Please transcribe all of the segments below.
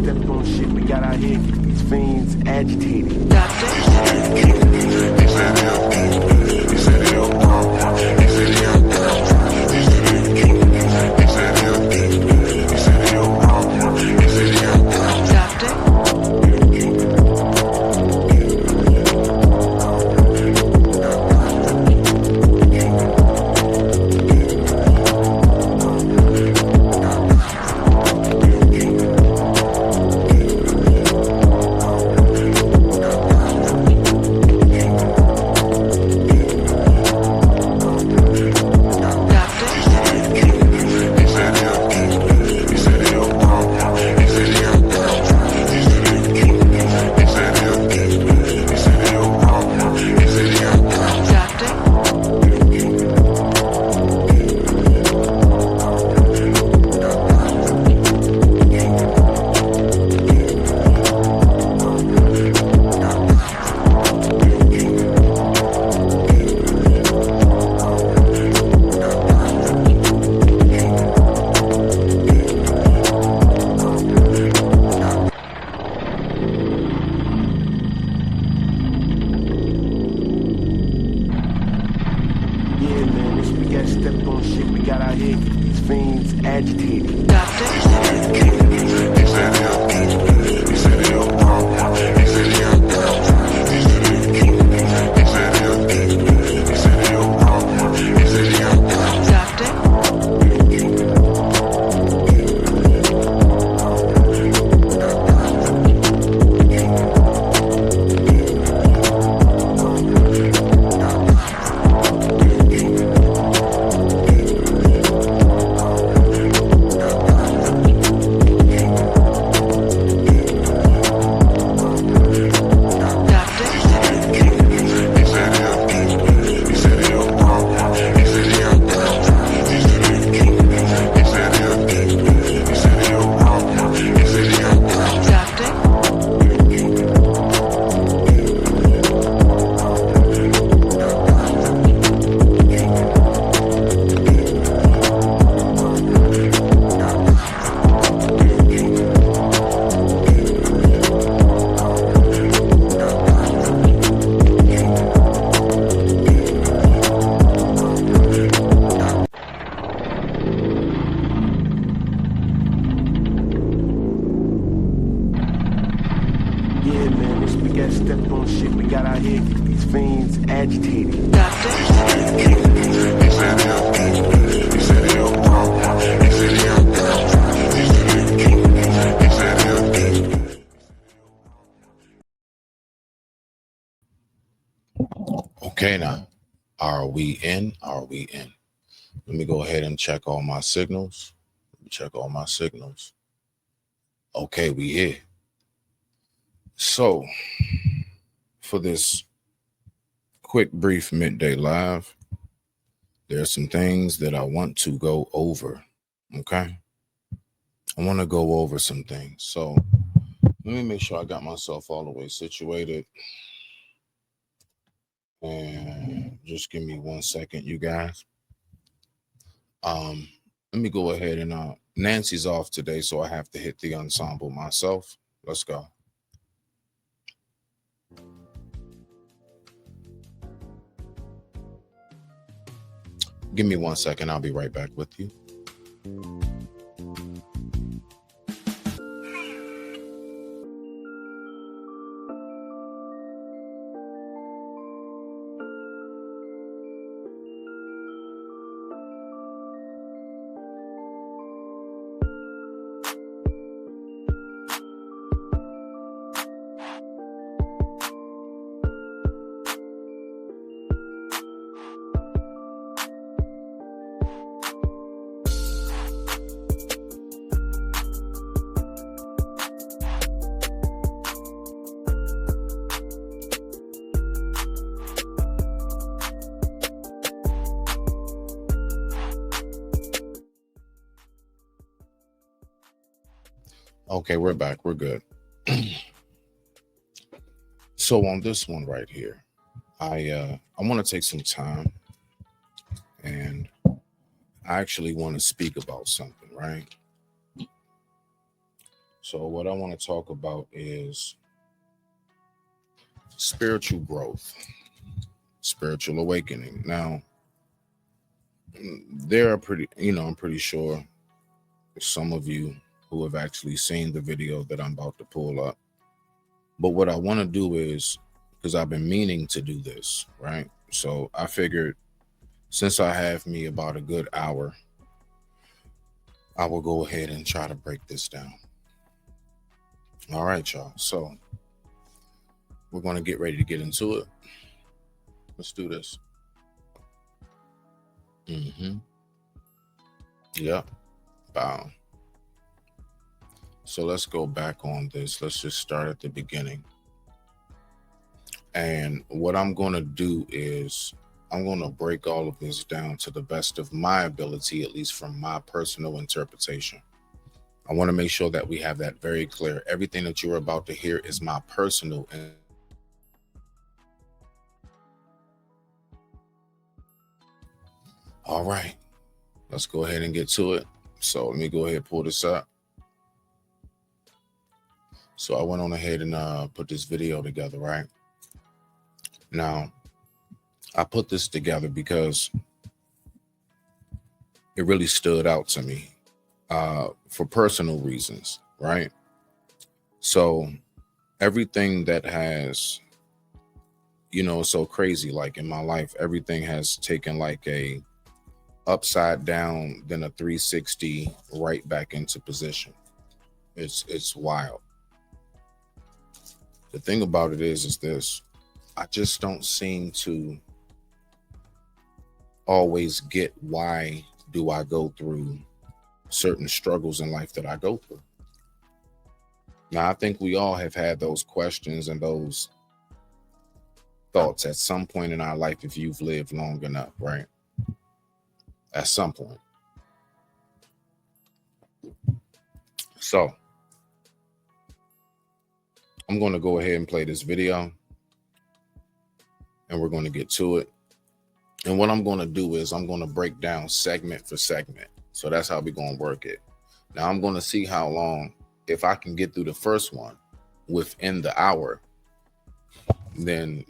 stepped on shit. We got out here, these fiends agitated. Okay, now, are we in? Are we in? Let me go ahead and check all my signals. Okay, we here. So, for this quick, brief midday live, there's some things that I want to go over. Okay, I want to go over some things. So, let me make sure I got myself all the way situated. And just give me 1 second, you guys. Let me go ahead and Nancy's off today, so I have to hit the ensemble myself. Let's go. Give me 1 second. I'll be right back with you. Okay, we're back. We're good. So on this one right here, I want to take some time, and I actually want to speak about something, right? So, what I want to talk about is spiritual growth, spiritual awakening. Now, there are I'm pretty sure some of you who have actually seen the video that I'm about to pull up. But what I want to do is, because I've been meaning to do this, right? So I figured since I have me about a good hour, I will go ahead and try to break this down. All right, y'all. So we're going to get ready to get into it. Let's do this. Yep. Bow. So let's go back on this. Let's just start at the beginning. And what I'm going to do is I'm going to break all of this down to the best of my ability, at least from my personal interpretation. I want to make sure that we have that very clear. Everything that you're about to hear is my personal. All right, let's go ahead and get to it. So let me go ahead and pull this up. So I went on ahead and put this video together, right? Now, I put this together because it really stood out to me for personal reasons, right? So everything that has, so crazy, like in my life, everything has taken like a upside down, then a 360 right back into position. It's wild. The thing about it is this: I just don't seem to always get why do I go through certain struggles in life that I go through. Now, I think we all have had those questions and those thoughts at some point in our life if you've lived long enough, right? At some point. So I'm going to go ahead and play this video and we're going to get to it. And what I'm going to do is I'm going to break down segment for segment. So that's how we're going to work it. Now I'm going to see how long, if I can get through the first one within the hour, then,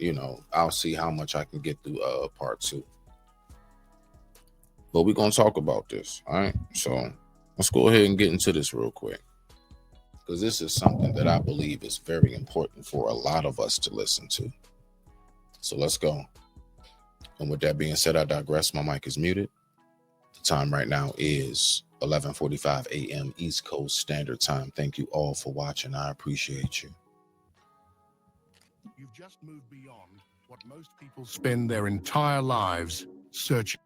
I'll see how much I can get through part 2. But we're going to talk about this. All right. So let's go ahead and get into this real quick, because this is something that I believe is very important for a lot of us to listen to. So let's go. And with that being said, I digress. My mic is muted. The time right now is 11:45 a.m. East Coast Standard Time. Thank you all for watching. I appreciate you. You've just moved beyond what most people spend their entire lives searching.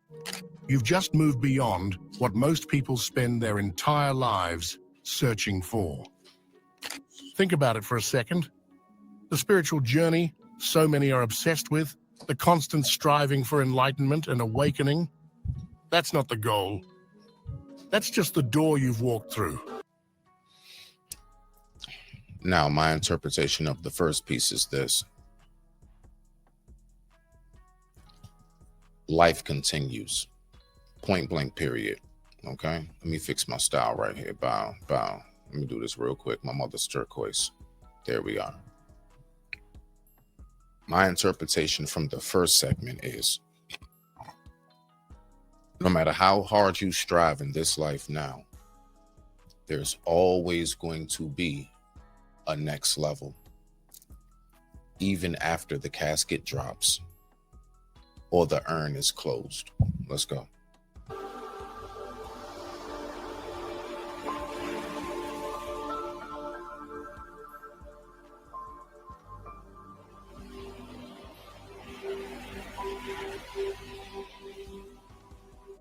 You've just moved beyond what most people spend their entire lives searching for. Think about it for a second. The spiritual journey so many are obsessed with, the constant striving for enlightenment and awakening, that's not the goal. That's just the door you've walked through. Now, my interpretation of the first piece is this: life continues. Point blank, period. Okay, let me fix my style right here. Bow. Let me do this real quick. My mother's turquoise. There we are. My interpretation from the first segment is, no matter how hard you strive in this life now, there's always going to be a next level, even after the casket drops or the urn is closed. Let's go.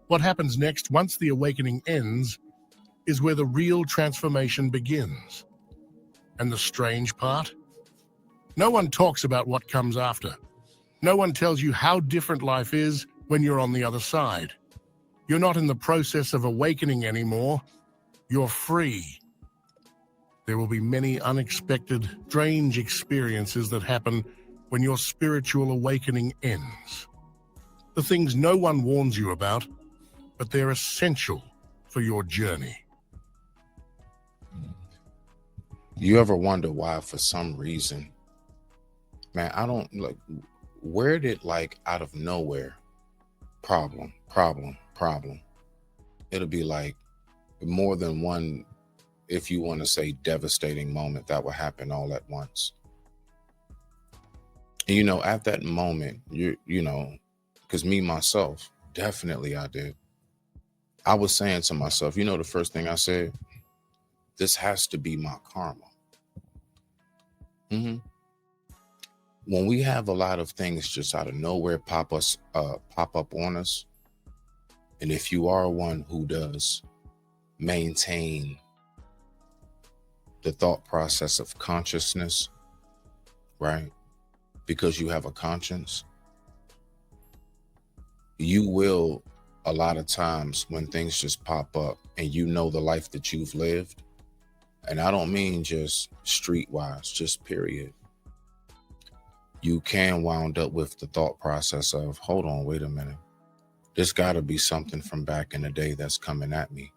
What happens next, once the awakening ends, is where the real transformation begins. And the strange part? No one talks about what comes after. No one tells you how different life is when you're on the other side. You're not in the process of awakening anymore. You're free. There will be many unexpected, strange experiences that happen when your spiritual awakening ends. The things no one warns you about, but they're essential for your journey. You ever wonder why, for some reason, man, I don't like, where did, like, out of nowhere, problem, problem, problem? It'll be like more than one, if you want to say devastating moment that will happen all at once. And, at that moment, because me, myself, definitely I did. I was saying to myself, the first thing I said, this has to be my karma. hmm When we have a lot of things just out of nowhere pop up on us, and if you are one who does maintain the thought process of consciousness, right? Because you have a conscience, you will, a lot of times when things just pop up and the life that you've lived, and I don't mean just streetwise, just period, you can wound up with the thought process of, hold on, wait a minute. There's got to be something from back in the day that's coming at me.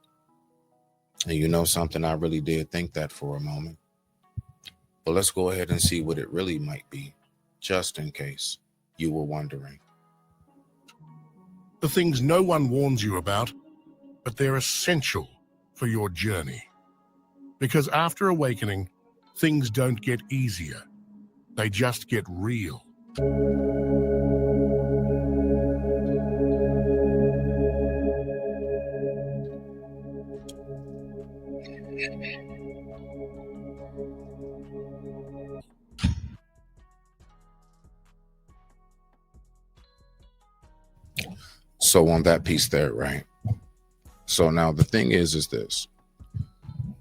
And something, I really did think that for a moment. But let's go ahead and see what it really might be, just in case you were wondering. The things no one warns you about, but they're essential for your journey. Because after awakening, things don't get easier. They just get real. So on that piece there, right? So now the thing is this.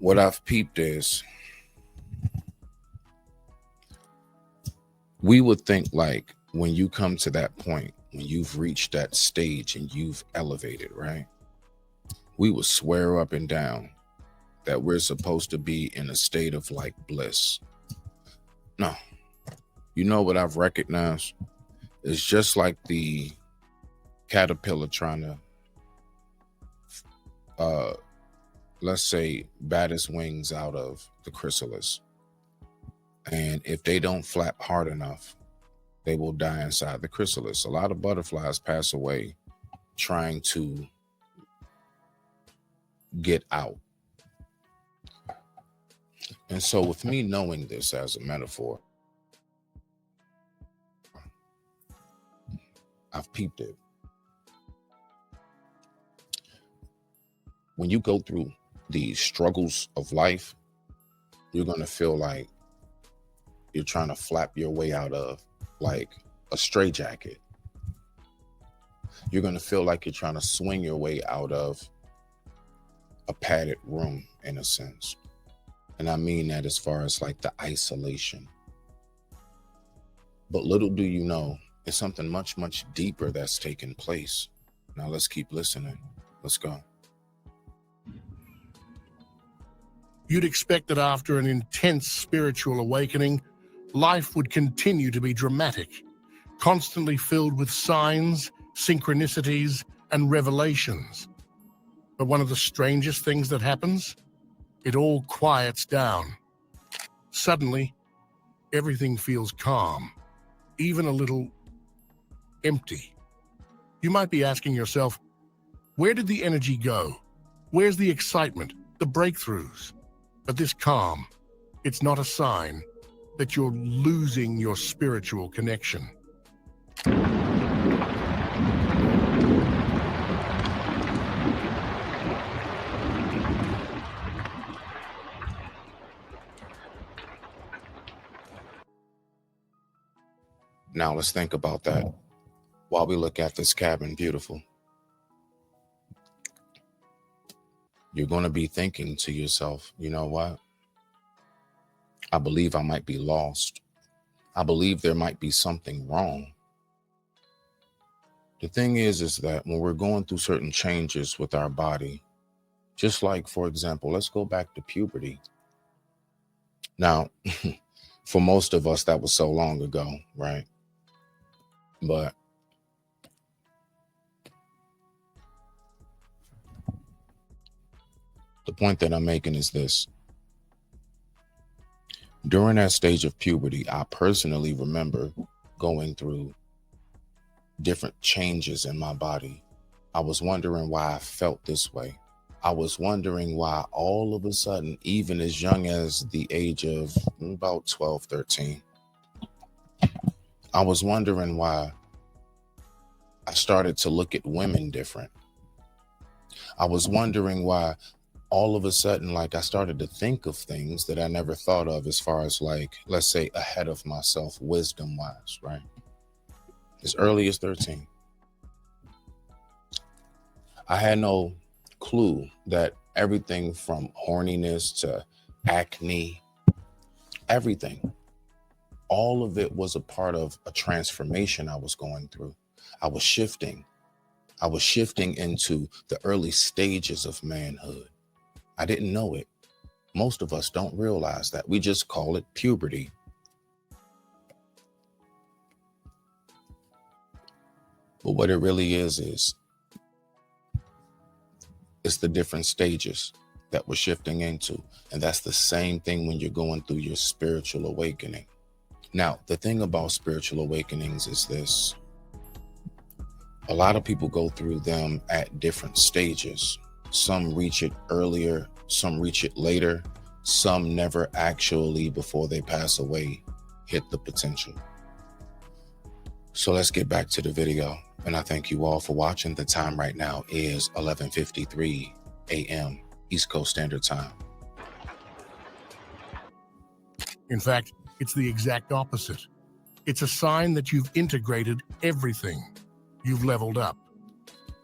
What I've peeped is, we would think like when you come to that point, when you've reached that stage and you've elevated, right? We would swear up and down that we're supposed to be in a state of like bliss. No. What I've recognized is just like the caterpillar trying to let's say bat its wings out of the chrysalis, and if they don't flap hard enough, they will die inside the chrysalis. A lot of butterflies pass away trying to get out. And so with me knowing this as a metaphor, I've peeped it. When you go through the struggles of life, you're going to feel like you're trying to flap your way out of like a straitjacket. You're going to feel like you're trying to swing your way out of a padded room, in a sense. And I mean that as far as like the isolation. But little do you know, it's something much, much deeper that's taking place. Now let's keep listening. Let's go. You'd expect that after an intense spiritual awakening, life would continue to be dramatic, constantly filled with signs, synchronicities, and revelations. But one of the strangest things that happens, it all quiets down. Suddenly, everything feels calm, even a little empty. You might be asking yourself, where did the energy go? Where's the excitement, the breakthroughs? But this calm, it's not a sign that you're losing your spiritual connection. Now let's think about that while we look at this cabin. Beautiful. You're going to be thinking to yourself, you know what? I believe I might be lost. I believe there might be something wrong. The thing is that when we're going through certain changes with our body, just like, for example, let's go back to puberty. Now, for most of us, that was so long ago, right? But the point that I'm making is this. During that stage of puberty, I personally remember going through different changes in my body. I was wondering why I felt this way. I was wondering why all of a sudden, even as young as the age of about 12, 13, I was wondering why I started to look at women different. I was wondering why all of a sudden, like, I started to think of things that I never thought of as far as, like, let's say ahead of myself, wisdom wise, right? As early as 13. I had no clue that everything from horniness to acne, everything, all of it was a part of a transformation I was going through. I was shifting into the early stages of manhood. I didn't know it. Most of us don't realize that. We just call it puberty. But what it really is it's the different stages that we're shifting into. And that's the same thing when you're going through your spiritual awakening. Now, the thing about spiritual awakenings is this. A lot of people go through them at different stages. Some reach it earlier, some reach it later, some never actually, before they pass away, hit the potential. So let's get back to the video. And I thank you all for watching. The time right now is 11:53 a.m. East Coast Standard Time. In fact, it's the exact opposite. It's a sign that you've integrated everything. You've leveled up.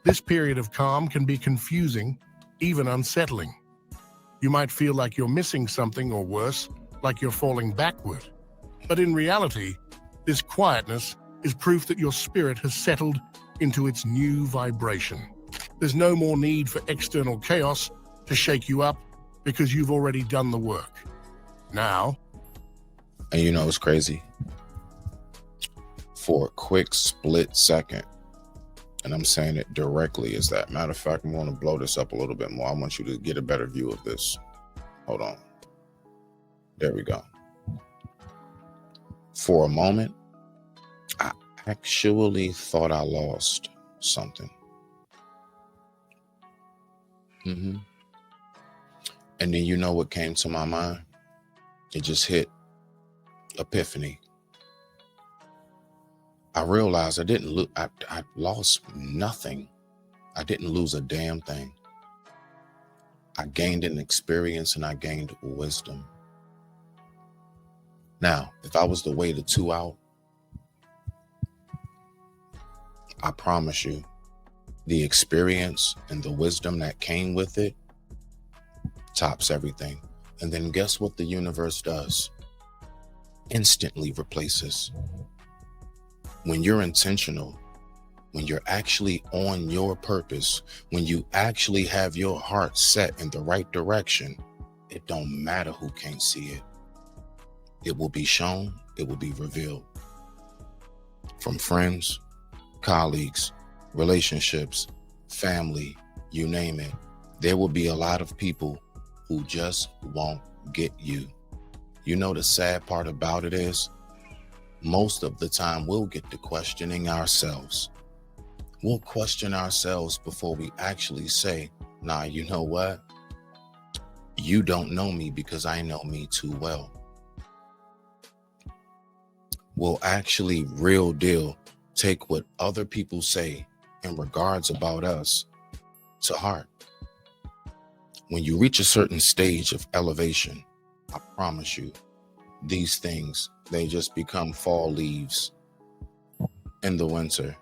This period of calm can be confusing, even unsettling. You might feel like you're missing something, or worse, like you're falling backward. But in reality, this quietness is proof that your spirit has settled into its new vibration. There's no more need for external chaos to shake you up, because you've already done the work. Now, and you know, it's crazy. For a quick split second, and I'm saying it directly as that. Matter of fact, I'm going to blow this up a little bit more. I want you to get a better view of this. Hold on. There we go. For a moment, I actually thought I lost something. And then you know what came to my mind? It just hit epiphany. I realized I lost nothing. I didn't lose a damn thing. I gained an experience and I gained wisdom. Now, if I was to weigh the two out, I promise you, the experience and the wisdom that came with it tops everything. And then guess what the universe does? Instantly replaces. When you're intentional, when you're actually on your purpose, when you actually have your heart set in the right direction, it don't matter who can't see it. It will be shown, it will be revealed. From friends, colleagues, relationships, family, you name it. There will be a lot of people who just won't get you. You know, the sad part about it is, most of the time we'll get to questioning ourselves. We'll question ourselves before we actually say, nah, you know what? You don't know me because I know me too well. We'll actually, real deal, take what other people say in regards about us to heart. When you reach a certain stage of elevation, I promise you, these things, they just become fall leaves in the winter.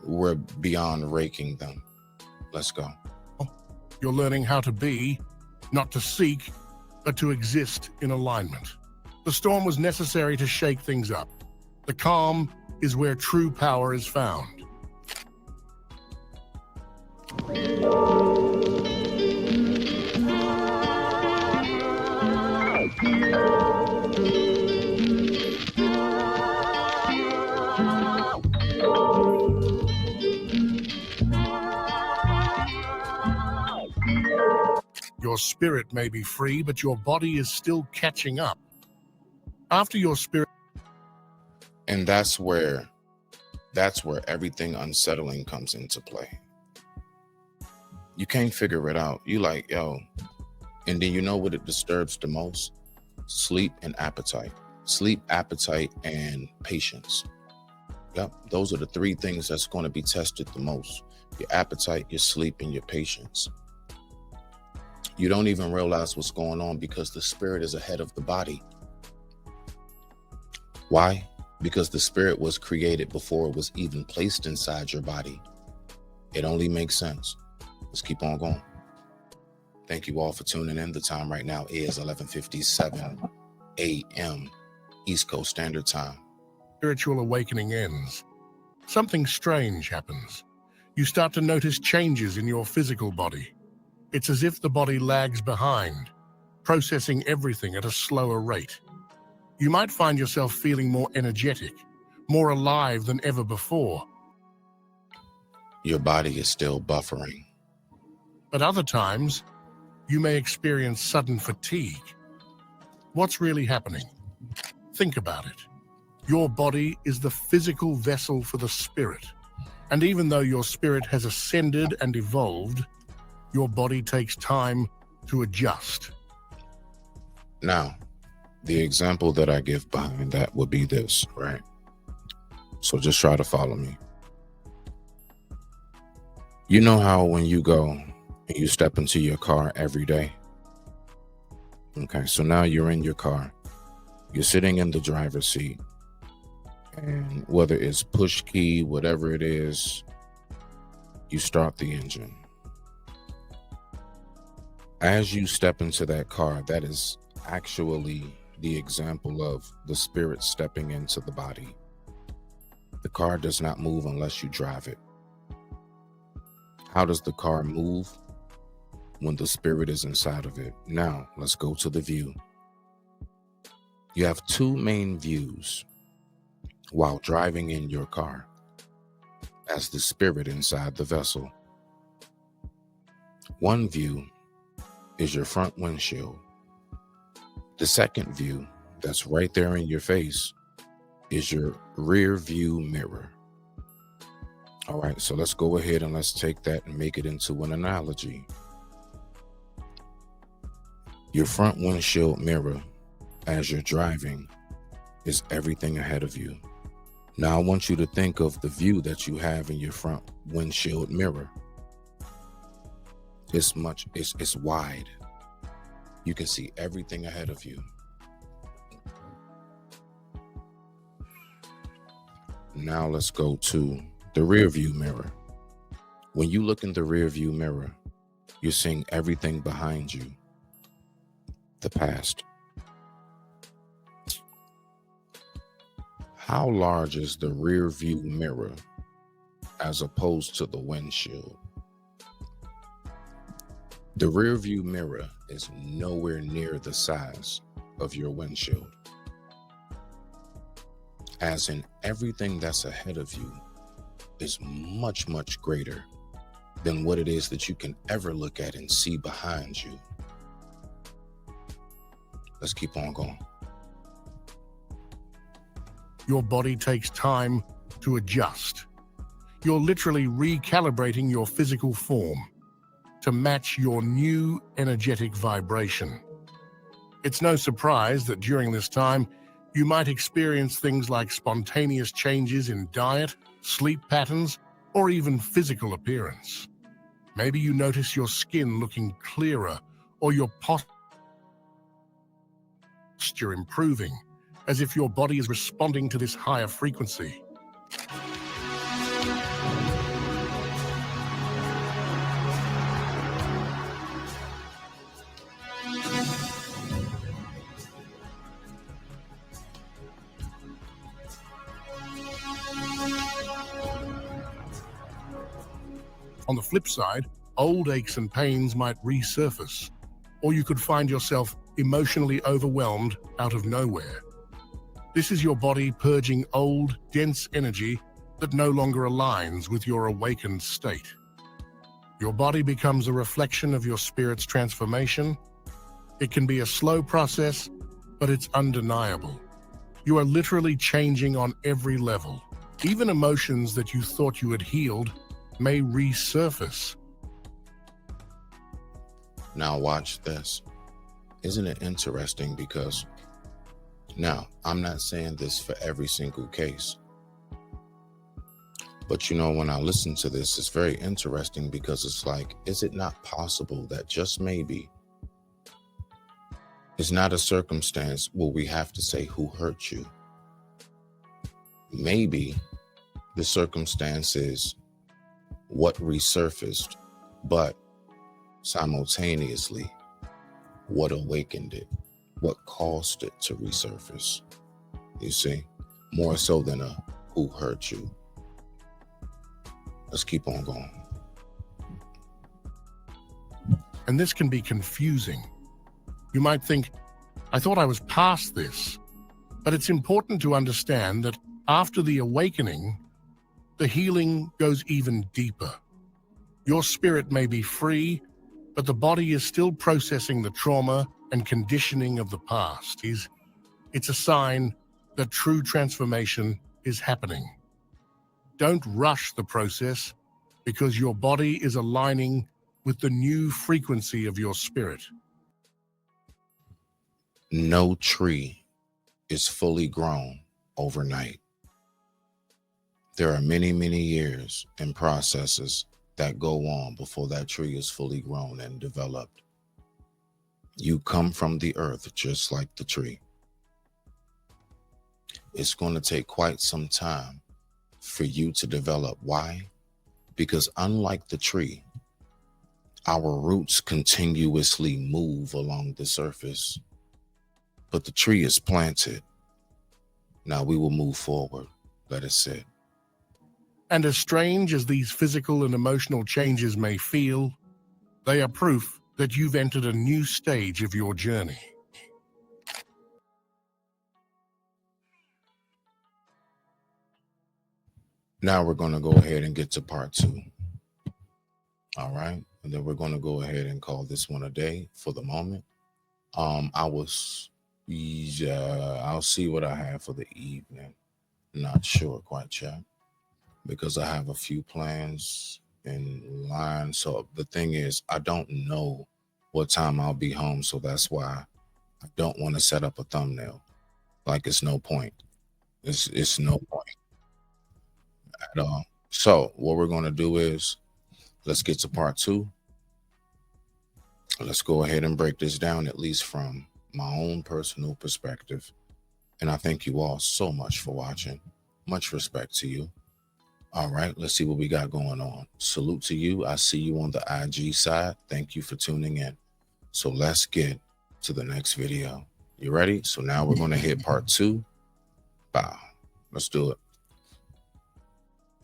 We're beyond raking them. Let's go. you're learning how to be, not to seek, but to exist in alignment. The storm was necessary to shake things up. The calm is where true power is found. Your spirit may be free, but your body is still catching up. After your spirit, And that's where everything unsettling comes into play. You can't figure it out. You like, yo, and then you know what it disturbs the most? Sleep and appetite. Sleep, appetite, and patience. Yep, those are the three things that's going to be tested the most. Your appetite, your sleep, and your patience. You don't even realize what's going on because the spirit is ahead of the body. Why? Because the spirit was created before it was even placed inside your body. It only makes sense. Let's keep on going. Thank you all for tuning in. The time right now is 11:57 a.m. East Coast Standard Time. spiritual awakening ends, something strange happens. You start to notice changes in your physical body. It's as if the body lags behind, processing everything at a slower rate. You might find yourself feeling more energetic, more alive than ever before. Your body is still buffering. But other times, you may experience sudden fatigue. What's really happening? Think about it. Your body is the physical vessel for the spirit. And even though your spirit has ascended and evolved, your body takes time to adjust. Now, the example that I give behind that would be this, right? So just try to follow me. You know how when you go and you step into your car every day? Okay, so now you're in your car. You're sitting in the driver's seat. And whether it's push key, whatever it is, you start the engine. As you step into that car, that is actually the example of the spirit stepping into the body. The car does not move unless you drive it. How does the car move? When the spirit is inside of it. Now, let's go to the view. You have two main views while driving in your car as the spirit inside the vessel. One view is your front windshield. The second view that's right there in your face is your rear view mirror. All right, so let's go ahead and let's take that and make it into an analogy. Your front windshield mirror as you're driving is everything ahead of you. Now I want you to think of the view that you have in your front windshield mirror. It's wide. You can see everything ahead of you. Now let's go to the rear view mirror. When you look in the rear view mirror, you're seeing everything behind you. The past. How large is the rear view mirror as opposed to the windshield? The rear view mirror is nowhere near the size of your windshield. As in, everything that's ahead of you is much, much greater than what it is that you can ever look at and see behind you. Let's keep on going. Your body takes time to adjust. You're literally recalibrating your physical form to match your new energetic vibration. It's no surprise that during this time, you might experience things like spontaneous changes in diet, sleep patterns, or even physical appearance. Maybe you notice your skin looking clearer or your posture improving, as if your body is responding to this higher frequency. On the flip side, old aches and pains might resurface, or you could find yourself emotionally overwhelmed out of nowhere. This is your body purging old, dense energy that no longer aligns with your awakened state. Your body becomes a reflection of your spirit's transformation. It can be a slow process, but it's undeniable. You are literally changing on every level. Even emotions that you thought you had healed may resurface. Now watch this. Isn't it interesting? Because now I'm not saying this for every single case, but when I listen to this, it's very interesting because it's like, is it not possible that just maybe it's not a circumstance where we have to say who hurt you? Maybe the circumstance is what resurfaced, but simultaneously, what awakened it, what caused it to resurface. You see, more so than a who hurt you. Let's keep on going. And this can be confusing. You might think, I thought I was past this. But it's important to understand that after the awakening, the healing goes even deeper. Your spirit may be free, but the body is still processing the trauma and conditioning of the past. It's a sign that true transformation is happening. Don't rush the process, because your body is aligning with the new frequency of your spirit. No tree is fully grown overnight. There are many, many years and processes that go on before that tree is fully grown and developed. You come from the earth just like the tree. It's going to take quite some time for you to develop. Why? Because unlike the tree, our roots continuously move along the surface, but the tree is planted. Now we will move forward. Let it sit. And as strange as these physical and emotional changes may feel, they are proof that you've entered a new stage of your journey. Now we're going to go ahead and get to part 2. All right. And then we're going to go ahead and call this one a day for the moment. I'll see what I have for the evening. Not sure quite yet, because I have a few plans in line. So the thing is, I don't know what time I'll be home. So that's why I don't want to set up a thumbnail. Like, it's no point. It's no point at all. So what we're going to do is, let's get to part 2. Let's go ahead and break this down, at least from my own personal perspective. And I thank you all so much for watching. Much respect to you. All right, let's see what we got going on. Salute to you. I see you on the IG side. Thank you for tuning in. So let's get to the next video. You ready? So now we're going to hit part 2. Bow. Let's do it.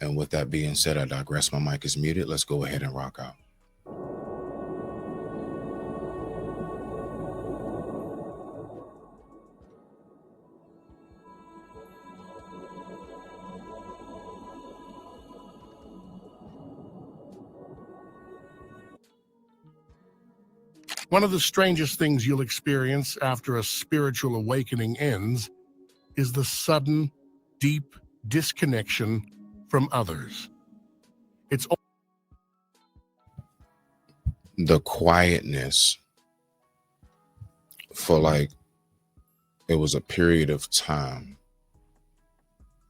And with that being said, I digress. My mic is muted. Let's go ahead and rock out. One of the strangest things you'll experience after a spiritual awakening ends is the sudden, deep disconnection from others. It's the quietness for it was a period of time.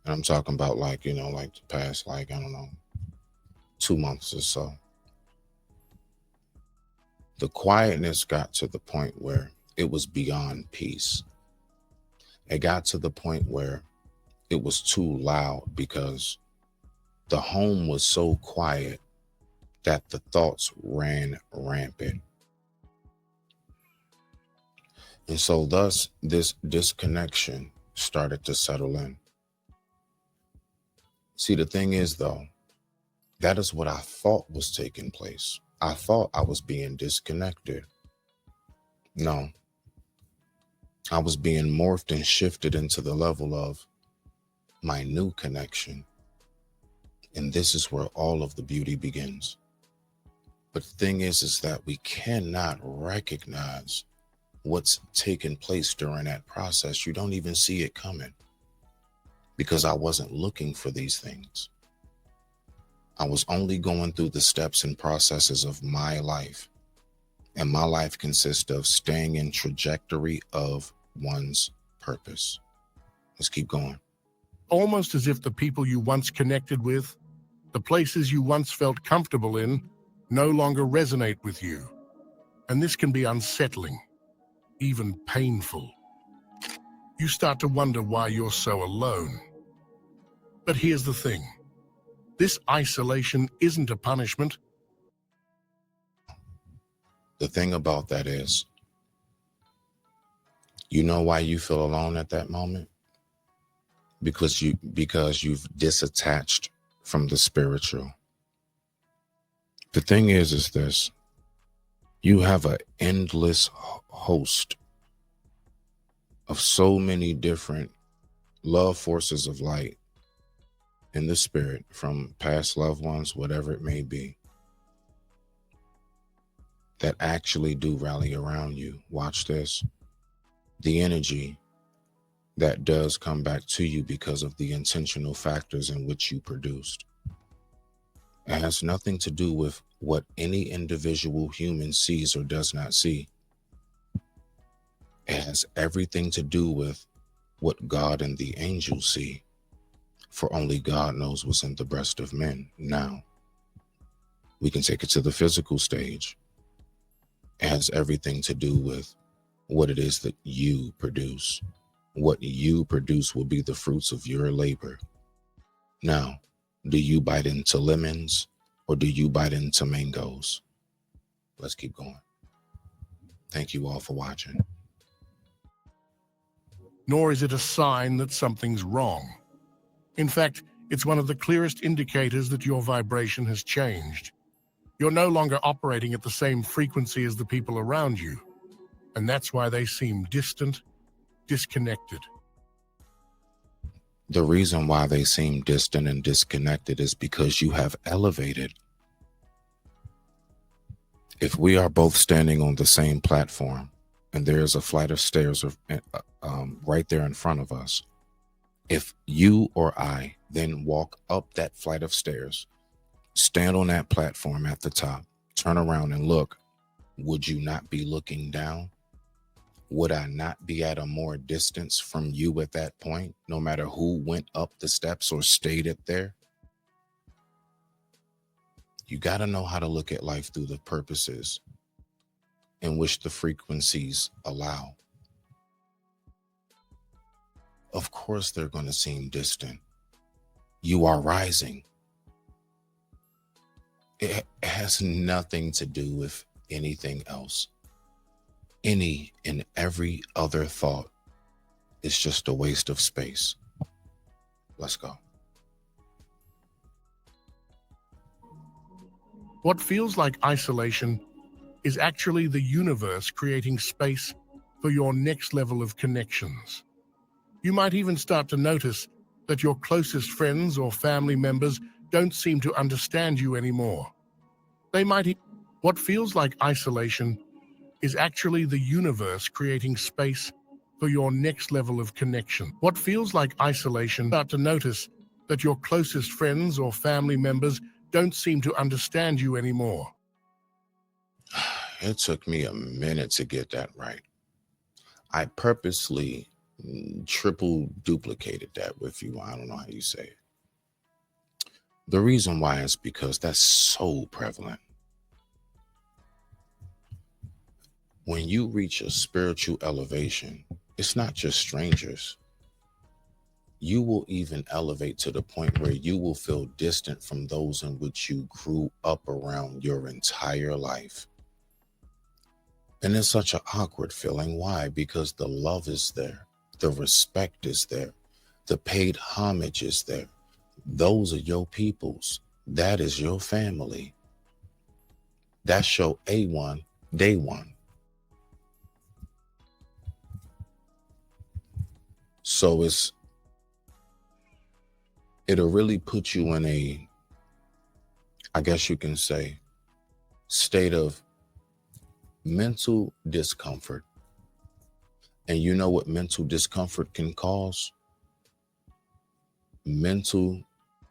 And I'm talking about like the past, I don't know, 2 months or so. The quietness got to the point where it was beyond peace. It got to the point where it was too loud, because the home was so quiet that the thoughts ran rampant. And so thus this disconnection started to settle in. See, the thing is, though, that is what I thought was taking place. I thought I was being disconnected. No, I was being morphed and shifted into the level of my new connection. And this is where all of the beauty begins. But the thing is that we cannot recognize what's taking place during that process. You don't even see it coming because I wasn't looking for these things. I was only going through the steps and processes of my life. And my life consists of staying in trajectory of one's purpose. Let's keep going. Almost as if the people you once connected with, the places you once felt comfortable in, no longer resonate with you. And this can be unsettling, even painful. You start to wonder why you're so alone. But here's the thing. This isolation isn't a punishment. The thing about that is, you know why you feel alone at that moment? Because you've disattached from the spiritual. The thing is this: you have an endless host of so many different love forces of light in the spirit from past loved ones, whatever it may be, that actually do rally around you. Watch this. The energy that does come back to you because of the intentional factors in which you produced. It has nothing to do with what any individual human sees or does not see. It has everything to do with what God and the angels see, for only God knows what's in the breast of men. Now, we can take it to the physical stage. It has everything to do with what it is that you produce. What you produce will be the fruits of your labor. Now, do you bite into lemons or do you bite into mangoes? Let's keep going. Thank you all for watching. Nor is it a sign that something's wrong. In fact, it's one of the clearest indicators that your vibration has changed. You're no longer operating at the same frequency as the people around you, and that's why they seem distant, disconnected. The reason why they seem distant and disconnected is because you have elevated. If we are both standing on the same platform and there is a flight of stairs right there in front of us, if you or I then walk up that flight of stairs, stand on that platform at the top, turn around and look, would you not be looking down? Would I not be at a more distance from you at that point, no matter who went up the steps or stayed it there? You got to know how to look at life through the purposes in which the frequencies allow. Of course, they're going to seem distant. You are rising. It has nothing to do with anything else. Any and every other thought is just a waste of space. Let's go. What feels like isolation is actually the universe creating space for your next level of connections. You might even start to notice that your closest friends or family members don't seem to understand you anymore. What feels like isolation is actually the universe creating space for your next level of connection. What feels like isolation, start to notice that your closest friends or family members don't seem to understand you anymore. It took me a minute to get that right. I purposely triple duplicated that with you. I don't know how you say it. The reason why is because that's so prevalent. When you reach a spiritual elevation, it's not just strangers. You will even elevate to the point where you will feel distant from those in which you grew up around your entire life. And it's such an awkward feeling. Why? Because the love is there. The respect is there. The paid homage is there. Those are your peoples. That is your family. That's your A1, day one. So it'll really put you in a, I guess you can say, state of mental discomfort And you know what mental discomfort can cause? Mental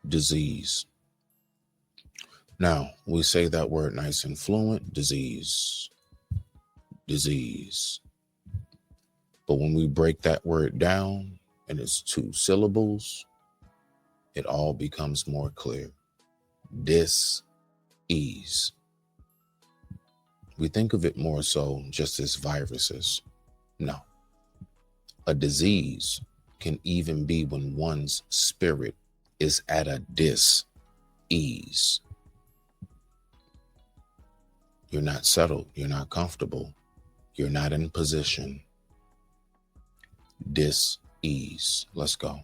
disease. Now, we say that word nice and fluent, disease, disease. But when we break that word down and it's 2 syllables, it all becomes more clear. Dis-ease. We think of it more so just as viruses. No. A disease can even be when one's spirit is at a dis-ease. You're not settled. You're not comfortable. You're not in position. Dis-ease. Let's go.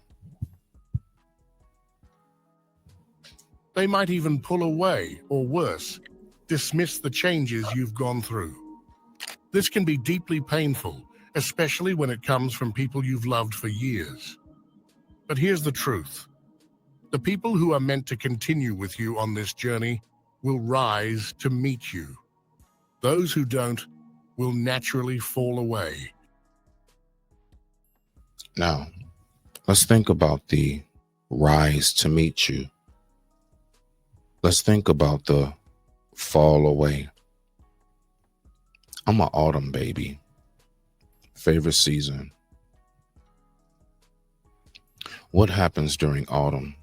They might even pull away, or worse, dismiss the changes you've gone through. This can be deeply painful, especially when it comes from people you've loved for years. But here's the truth. The people who are meant to continue with you on this journey will rise to meet you. Those who don't will naturally fall away. Now, let's think about the rise to meet you. Let's think about the fall away. I'm an autumn baby. Favorite season. What happens during autumn?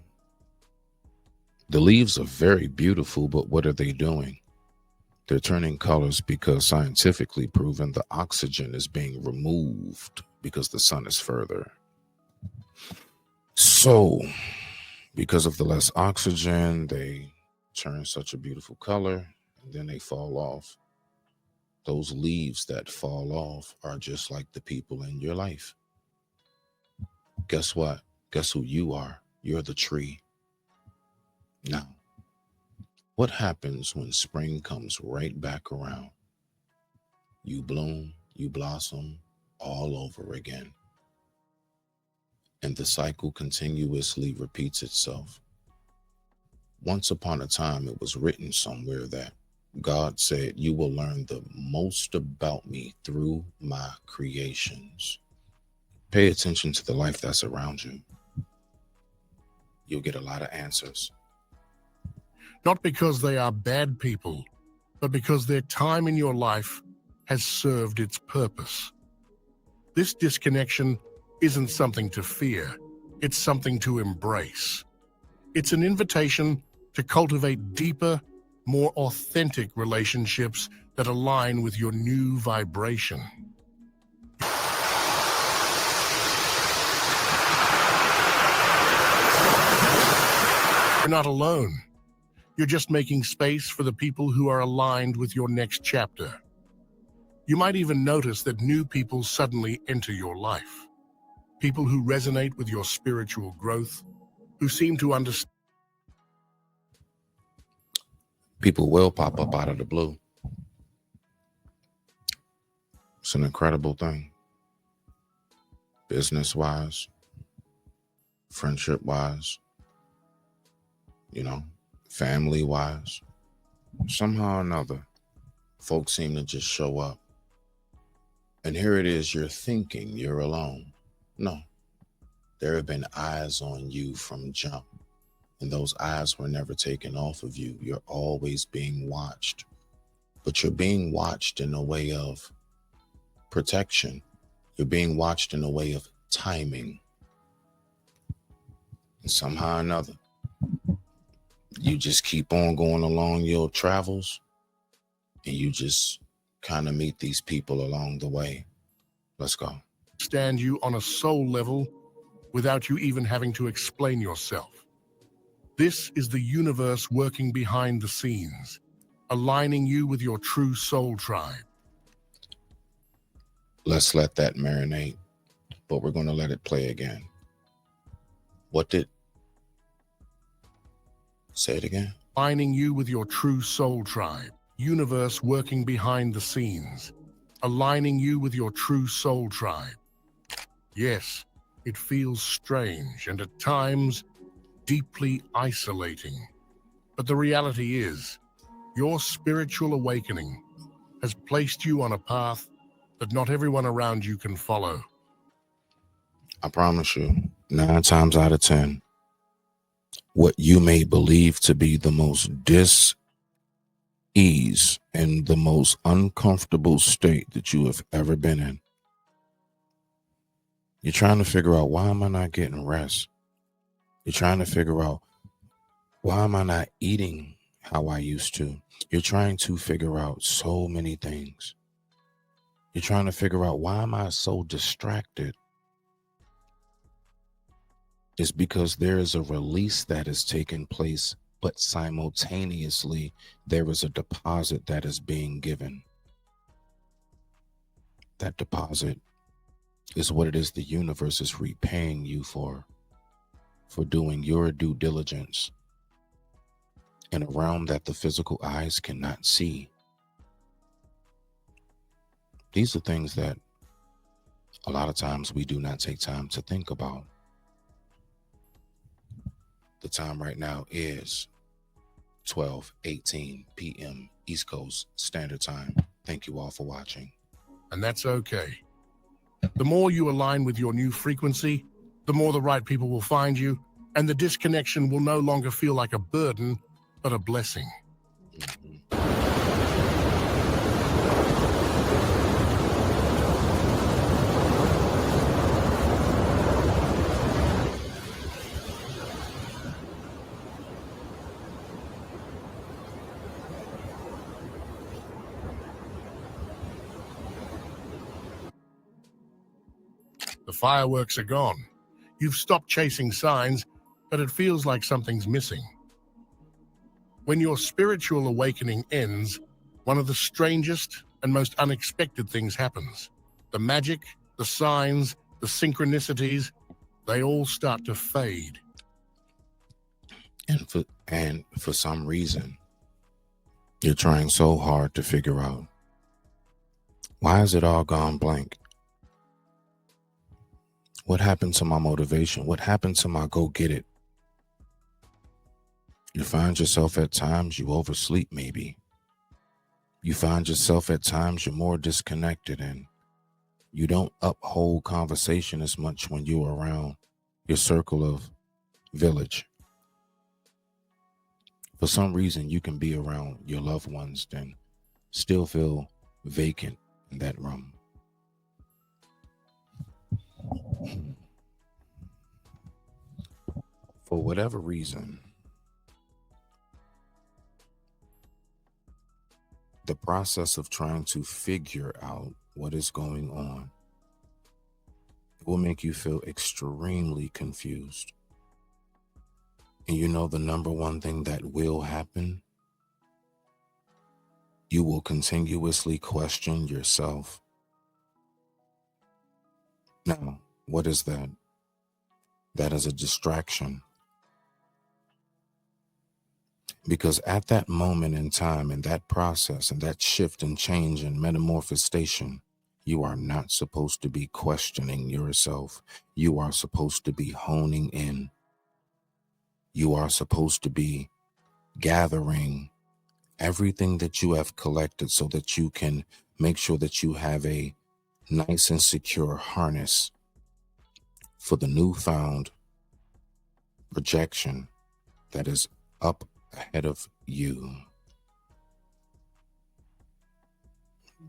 The leaves are very beautiful, but what are they doing? They're turning colors because scientifically proven the oxygen is being removed because the sun is further. So, because of the less oxygen, they turn such a beautiful color and then they fall off. Those leaves that fall off are just like the people in your life. Guess what? Guess who you are? You're the tree. Now, what happens when spring comes right back around? You bloom, you blossom all over again. And the cycle continuously repeats itself. Once upon a time, it was written somewhere that God said, you will learn the most about me through my creations. Pay attention to the life that's around you. You'll get a lot of answers. Not because they are bad people, but because their time in your life has served its purpose. This disconnection isn't something to fear, it's something to embrace. It's an invitation to cultivate deeper, more authentic relationships that align with your new vibration. You're not alone. You're just making space for the people who are aligned with your next chapter. You might even notice that new people suddenly enter your life. People who resonate with your spiritual growth, who seem to understand. People will pop up out of the blue. It's an incredible thing. Business-wise, friendship-wise, family-wise. Somehow or another, folks seem to just show up. And here it is, you're thinking you're alone. No, there have been eyes on you from jump. And those eyes were never taken off of you. You're always being watched. But you're being watched in a way of protection. You're being watched in a way of timing. And somehow or another, you just keep on going along your travels and you just kind of meet these people along the way. Let's go. Understand you on a soul level without you even having to explain yourself. This is the universe working behind the scenes, aligning you with your true soul tribe. Let's let that marinate, but we're going to let it play again. Say it again. Aligning you with your true soul tribe, universe working behind the scenes, aligning you with your true soul tribe. Yes, it feels strange and at times deeply isolating. But the reality is, your spiritual awakening has placed you on a path that not everyone around you can follow. I promise you, 9 times out of 10, what you may believe to be the most dis-ease and the most uncomfortable state that you have ever been in, you're trying to figure out, why am I not getting rest? You're trying to figure out, why am I not eating how I used to? You're trying to figure out so many things. You're trying to figure out, why am I so distracted? It's because there is a release that is taking place, but simultaneously there is a deposit that is being given. That deposit is what it is the universe is repaying you for doing your due diligence in a realm that the physical eyes cannot see. These are things that a lot of times we do not take time to think about. The time right now is 12:18 p.m. East Coast Standard Time. Thank you all for watching. And that's okay. The more you align with your new frequency, the more the right people will find you, and the disconnection will no longer feel like a burden, but a blessing. The fireworks are gone. You've stopped chasing signs, but it feels like something's missing. When your spiritual awakening ends, one of the strangest and most unexpected things happens. The magic, the signs, the synchronicities, they all start to fade. And for some reason, you're trying so hard to figure out, why has it all gone blank? What happened to my motivation? What happened to my go get it? You find yourself at times you oversleep maybe. You find yourself at times you're more disconnected and you don't uphold conversation as much when you're around your circle of village. For some reason, you can be around your loved ones and still feel vacant in that room. For whatever reason, the process of trying to figure out what is going on will make you feel extremely confused. And you know the number one thing that will happen? You will continuously question yourself. Now, what is that? That is a distraction. Because at that moment in time, in that process, and that shift and change and metamorphosation, you are not supposed to be questioning yourself. You are supposed to be honing in. You are supposed to be gathering everything that you have collected so that you can make sure that you have a nice and secure harness for the newfound projection that is up ahead of you.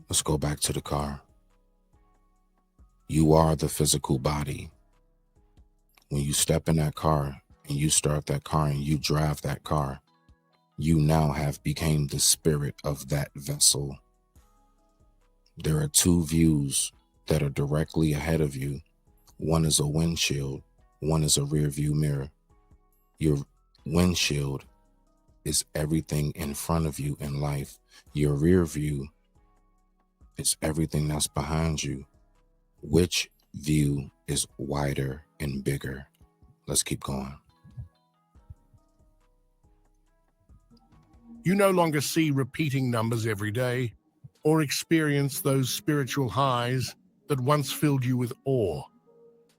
Let's go back to the car. You are the physical body. When you step in that car and you start that car and you drive that car, you now have become the spirit of that vessel. There are two views that are directly ahead of you. One is a windshield, one is a rear view mirror. Your windshield is everything in front of you in life. Your rear view is everything that's behind you. Which view is wider and bigger? Let's keep going. You no longer see repeating numbers every day or experience those spiritual highs that once filled you with awe.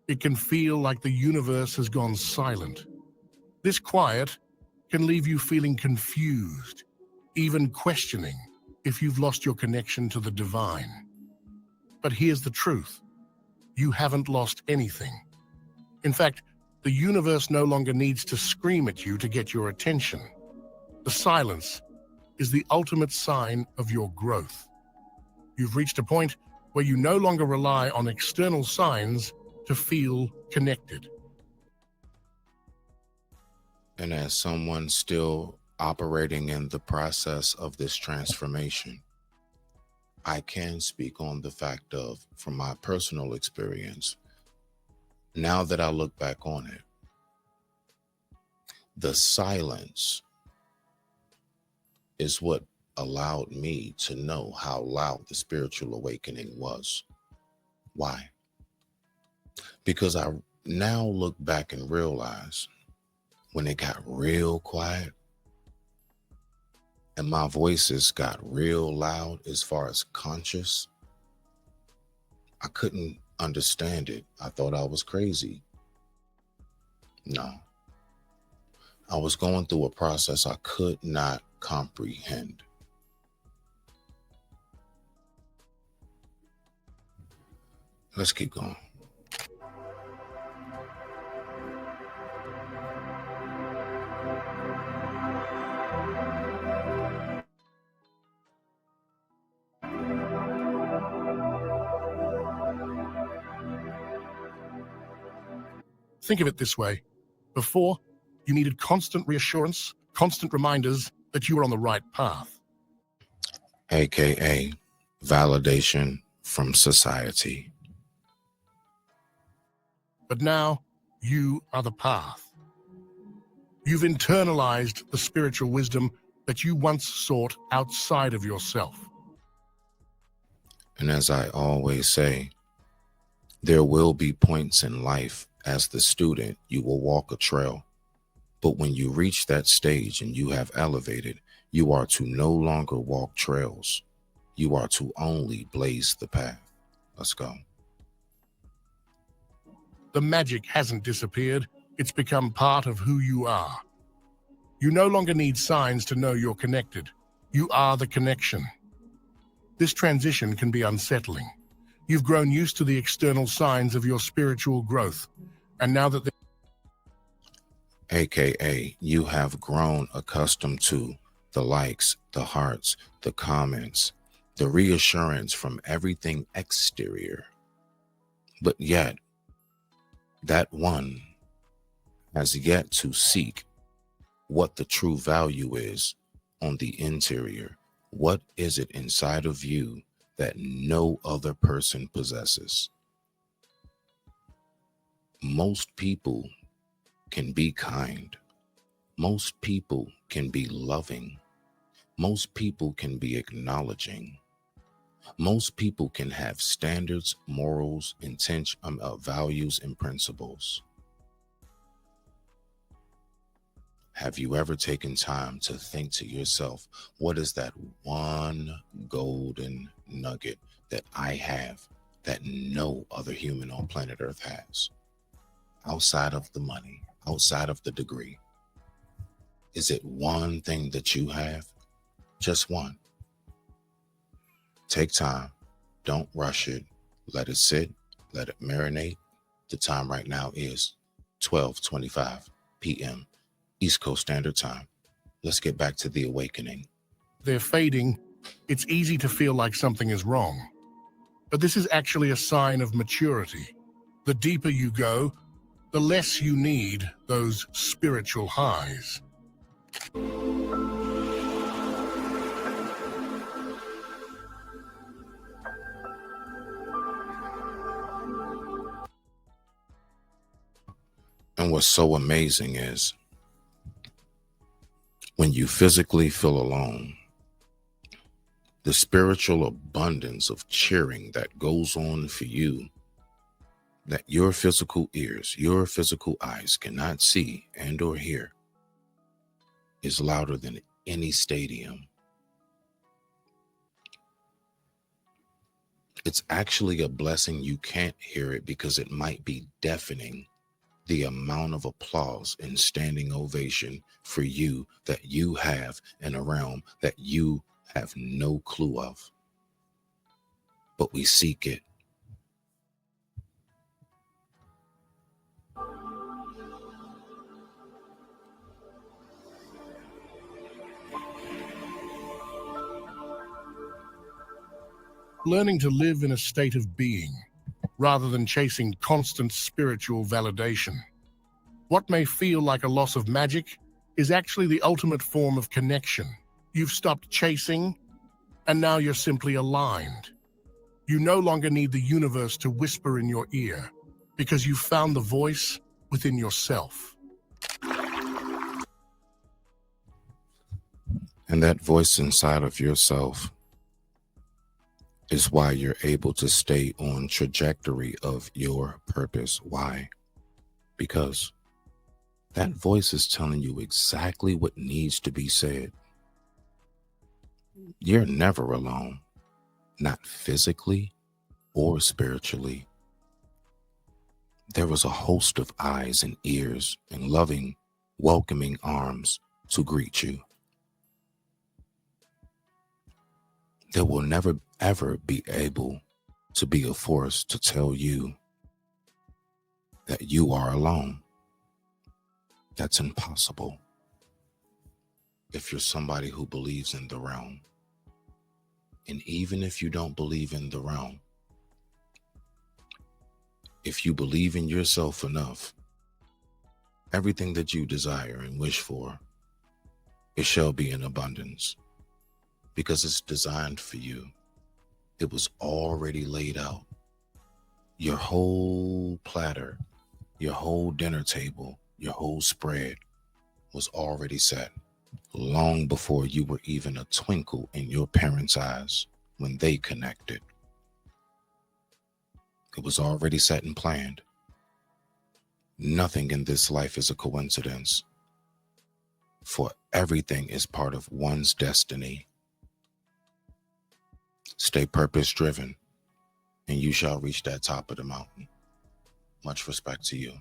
It can feel like the universe has gone silent. This quiet can leave you feeling confused, even questioning if you've lost your connection to the divine. But here's the truth. You haven't lost anything. In fact, the universe no longer needs to scream at you to get your attention. The silence is the ultimate sign of your growth. You've reached a point where you no longer rely on external signs to feel connected. And as someone still operating in the process of this transformation, I can speak on the fact of, from my personal experience, now that I look back on it, the silence is what allowed me to know how loud the spiritual awakening was. Why? Because I now look back and realize when it got real quiet and my voices got real loud as far as conscious, I couldn't understand it. I thought I was crazy. No. I was going through a process I could not comprehend. Let's keep going. Think of it this way. Before, you needed constant reassurance, constant reminders that you were on the right path. AKA validation from society. But now, you are the path. You've internalized the spiritual wisdom that you once sought outside of yourself. And as I always say, there will be points in life as the student, you will walk a trail. But when you reach that stage and you have elevated, you are to no longer walk trails. You are to only blaze the path. Let's go. The magic hasn't disappeared. It's become part of who you are. You no longer need signs to know you're connected. You are the connection. This transition can be unsettling. You've grown used to the external signs of your spiritual growth. And now that AKA, you have grown accustomed to the likes, the hearts, the comments, the reassurance from everything exterior. But yet, that one has yet to seek what the true value is on the interior. What is it inside of you that no other person possesses? Most people can be kind. Most people can be loving. Most people can be acknowledging. Most people can have standards, morals, values, and principles. Have you ever taken time to think to yourself, what is that one golden nugget that I have that no other human on planet Earth has? Outside of the money, outside of the degree, is it one thing that you have? Just one. Take time. Don't rush it. Let it sit. Let it marinate. The time right now is 12:25 p.m. East Coast Standard Time. Let's get back to the awakening. they're fading, it's easy to feel like something is wrong. But this is actually a sign of maturity. The deeper you go, the less you need those spiritual highs. And what's so amazing is when you physically feel alone, the spiritual abundance of cheering that goes on for you, that your physical ears, your physical eyes cannot see and or hear, is louder than any stadium. It's actually a blessing you can't hear it because it might be deafening, the amount of applause and standing ovation for you that you have in a realm that you have no clue of. But we seek it, learning to live in a state of being, rather than chasing constant spiritual validation. What may feel like a loss of magic is actually the ultimate form of connection. You've stopped chasing, and now you're simply aligned. You no longer need the universe to whisper in your ear, because you've found the voice within yourself. And that voice inside of yourself is why you're able to stay on trajectory of your purpose. Why? Because that voice is telling you exactly what needs to be said. You're never alone, not physically or spiritually. There was a host of eyes and ears and loving, welcoming arms to greet you. There will never, ever be able to be a force to tell you that you are alone. That's impossible. If you're somebody who believes in the realm, and even if you don't believe in the realm, if you believe in yourself enough, everything that you desire and wish for, it shall be in abundance, because it's designed for you. It was already laid out. Your whole platter, your whole dinner table, your whole spread was already set long before you were even a twinkle in your parents' eyes when they connected. It was already set and planned. Nothing in this life is a coincidence, for everything is part of one's destiny. Stay purpose-driven, and you shall reach that top of the mountain. Much respect to you.